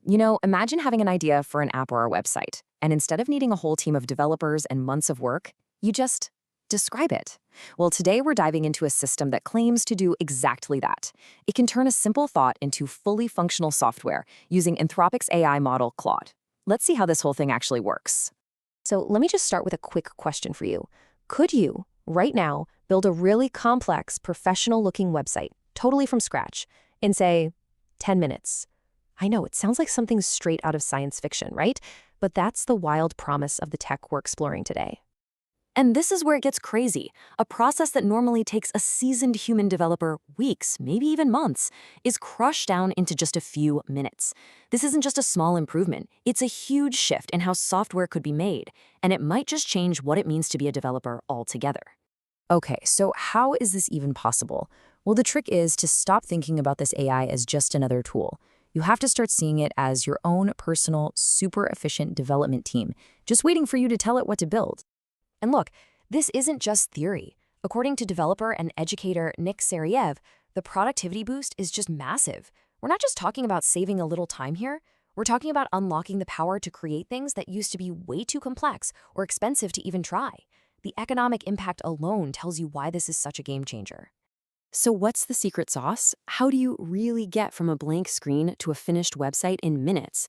Imagine having an idea for an app or a website, and instead of needing a whole team of developers and months of work, you just describe it. Well, today we're diving into a system that claims to do exactly that. It can turn a simple thought into fully functional software using Anthropic's AI model, Claude. Let's see how this whole thing actually works. So let me just start with a quick question for you. Could you, right now, build a really complex, professional-looking website, totally from scratch, in, say, 10 minutes? I know, it sounds like something straight out of science fiction, right? But that's the wild promise of the tech we're exploring today. And this is where it gets crazy. A process that normally takes a seasoned human developer weeks, maybe even months, is crushed down into just a few minutes. This isn't just a small improvement. It's a huge shift in how software could be made, and it might just change what it means to be a developer altogether. Okay, so how is this even possible? Well, the trick is to stop thinking about this AI as just another tool. You have to start seeing it as your own personal, super efficient development team, just waiting for you to tell it what to build. And look, this isn't just theory. According to developer and educator Nick Seriev, the productivity boost is just massive. We're not just talking about saving a little time here. We're talking about unlocking the power to create things that used to be way too complex or expensive to even try. The economic impact alone tells you why this is such a game changer. So what's the secret sauce? How do you really get from a blank screen to a finished website in minutes?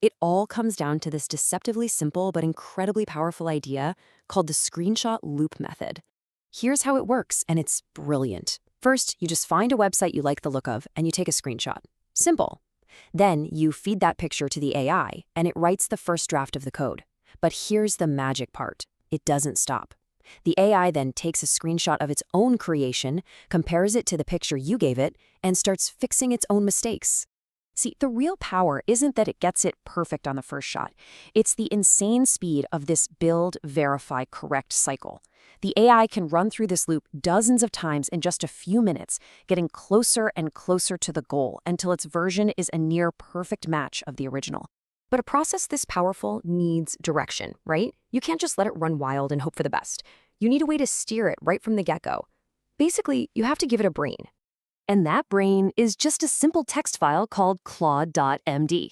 It all comes down to this deceptively simple but incredibly powerful idea called the screenshot loop method. Here's how it works, and it's brilliant. First, you just find a website you like the look of, and you take a screenshot. Simple. Then you feed that picture to the AI, and it writes the first draft of the code. But here's the magic part. It doesn't stop. The AI then takes a screenshot of its own creation, compares it to the picture you gave it, and starts fixing its own mistakes. See, the real power isn't that it gets it perfect on the first shot. It's the insane speed of this build, verify, correct cycle. The AI can run through this loop dozens of times in just a few minutes, getting closer and closer to the goal until its version is a near perfect match of the original. But a process this powerful needs direction, right? You can't just let it run wild and hope for the best. You need a way to steer it right from the get-go. Basically, you have to give it a brain. And that brain is just a simple text file called Claude.md.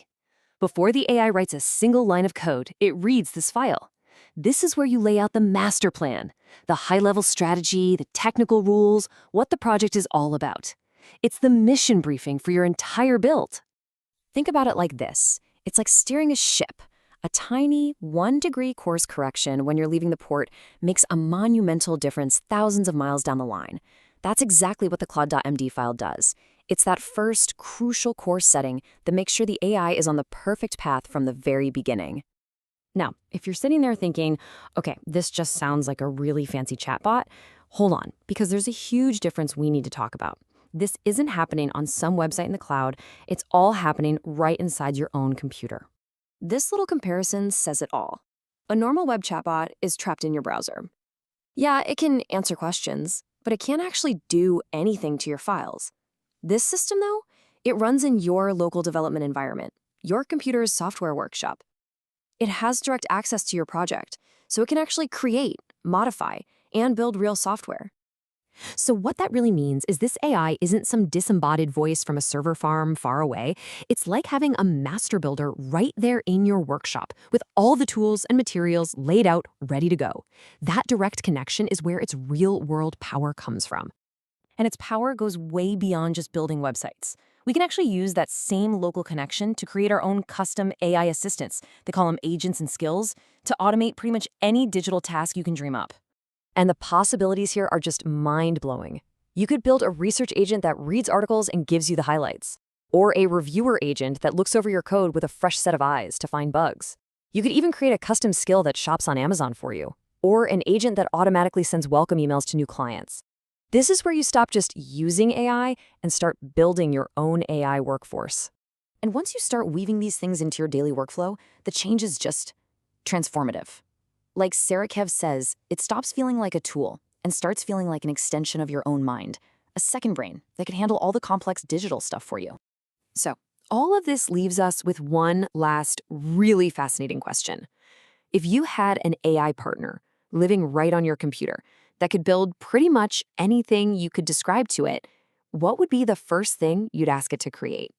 Before the AI writes a single line of code, it reads this file. This is where you lay out the master plan, the high-level strategy, the technical rules, what the project is all about. It's the mission briefing for your entire build. Think about it like this. It's like steering a ship. A tiny 1-degree course correction when you're leaving the port makes a monumental difference thousands of miles down the line. That's exactly what the Claude.md file does. It's that first, crucial course setting that makes sure the AI is on the perfect path from the very beginning. Now, if you're sitting there thinking, okay, this just sounds like a really fancy chatbot, hold on, because there's a huge difference we need to talk about. This isn't happening on some website in the cloud. It's all happening right inside your own computer. This little comparison says it all. A normal web chatbot is trapped in your browser. Yeah, it can answer questions, but it can't actually do anything to your files. This system, though, it runs in your local development environment, your computer's software workshop. It has direct access to your project, so it can actually create, modify, and build real software. So what that really means is this AI isn't some disembodied voice from a server farm far away. It's like having a master builder right there in your workshop with all the tools and materials laid out, ready to go. That direct connection is where its real-world power comes from. And its power goes way beyond just building websites. We can actually use that same local connection to create our own custom AI assistants, they call them agents and skills, to automate pretty much any digital task you can dream up. And the possibilities here are just mind-blowing. You could build a research agent that reads articles and gives you the highlights, or a reviewer agent that looks over your code with a fresh set of eyes to find bugs. You could even create a custom skill that shops on Amazon for you, or an agent that automatically sends welcome emails to new clients. This is where you stop just using AI and start building your own AI workforce. And once you start weaving these things into your daily workflow, the change is just transformative. Like Serikev says, it stops feeling like a tool and starts feeling like an extension of your own mind, a second brain that can handle all the complex digital stuff for you. So, all of this leaves us with one last really fascinating question. If you had an AI partner living right on your computer that could build pretty much anything you could describe to it, what would be the first thing you'd ask it to create?